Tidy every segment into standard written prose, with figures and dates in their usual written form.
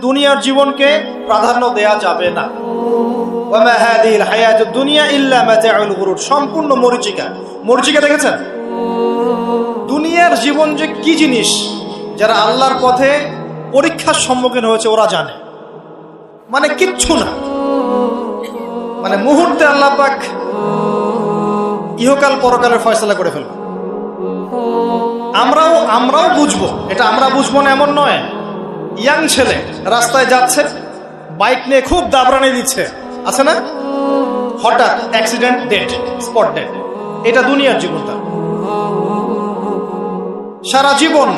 দুনিয়ার জীবনকে প্রাধান্য দেয়া যাবে না। ওয়ামা হাদিহিল হায়াতুদ দুনিয়া ইল্লা মাতাউল গুরুর, সম্পূর্ণ মরীচিকা। মরীচিকা দেখেছেন? দুনিয়ার জীবন যে কি জিনিস, যারা আল্লাহর পথে পরীক্ষার সম্মুখীন হয়েছে ওরা জানে। মানে কিচ্ছু না, মানে মুহূর্তে আল্লাহ পাক ইহকাল পরকালের ফয়সালা করে ফেলবে। আমরাও বুঝবো, এটা আমরা বুঝবো না এমন নয়। ইয়াং ছেলে রাস্তায় যাচ্ছে, বাইক নিয়ে খুব দাবরানি দিচ্ছে, আছে না? হঠাৎ অ্যাক্সিডেন্ট, ডেড, স্পট ডেড। এটা দুনিয়ার জীবনটা। সারা জীবন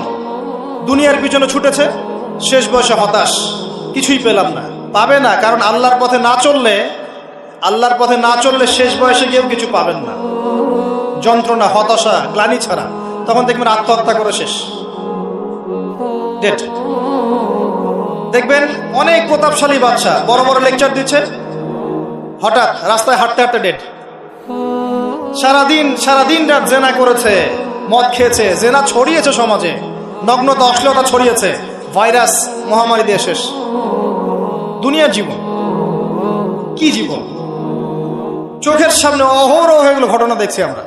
দুনিয়ার পিছনে ছুটেছে, শেষ বয়সে হতাশ, কিছুই পেলাম না। পাবে না, কারণ আল্লাহর পথে না চললে শেষ বয়সে গিয়েও কিছু পাবেন না। যন্ত্রণা, হতাশা, গ্লানি ছাড়া। তখন দেখবেন আত্মহত্যা করে শেষ, ডেড। দেখবেন অনেক প্রতাপশালী বাদশা বড় বড় লেকচার দিচ্ছে, হঠাৎ রাস্তায় হাঁটতে হাঁটতে ডেড। সারাদিন রাত জেনা করেছে, মদ খেয়েছে, জেনা ছড়িয়েছে সমাজে, নগ্নতা, অশ্লীলতা ছড়িয়েছে, ভাইরাস, মহামারী দিয়ে শেষ। দুনিয়ার জীবন কি জীবন! চোখের সামনে অহরহ এগুলো ঘটনা দেখছি আমরা।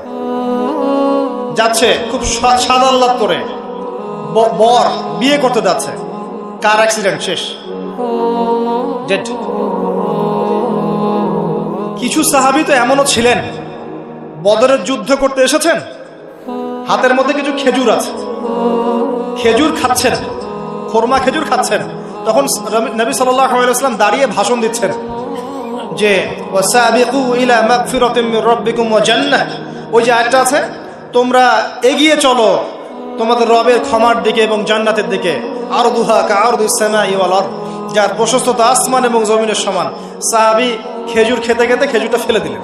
যাচ্ছে খুব সাদা আহ্লাদ করে, বর বিয়ে করতে যাচ্ছে, কার অ্যাক্সিডেন্ট, শেষ, ডেড। কিছু সাহাবী তো এমনও ছিলেন, বদরের যুদ্ধ করতে এসেছেন, হাতের মধ্যে কিছু খেজুর আছে, খেজুর খাচ্ছেন, খোরমা খেজুর খাচ্ছেন। তখন নবী সাল্লাল্লাহু আলাইহি ওয়াসাল্লাম দাঁড়িয়ে ভাষণ দিচ্ছেন যে ওয়াসাবিকু ইলা মাগফিরাতিন মির রাব্বিকুম ওয়া জান্নাহ। ওই যে আয়াতটা আছে, তোমরা এগিয়ে চলো তোমাদের রবের ক্ষমার দিকে এবং জান্নাতের দিকে। আরদুহা কাআরদিস সামাই ওয়াল আরদ, যার প্রশস্ততা আসমান এবং জমিনের সমান। সাহাবী খেজুর খেতে খেতে খেজুরটা ফেলে দিলেন।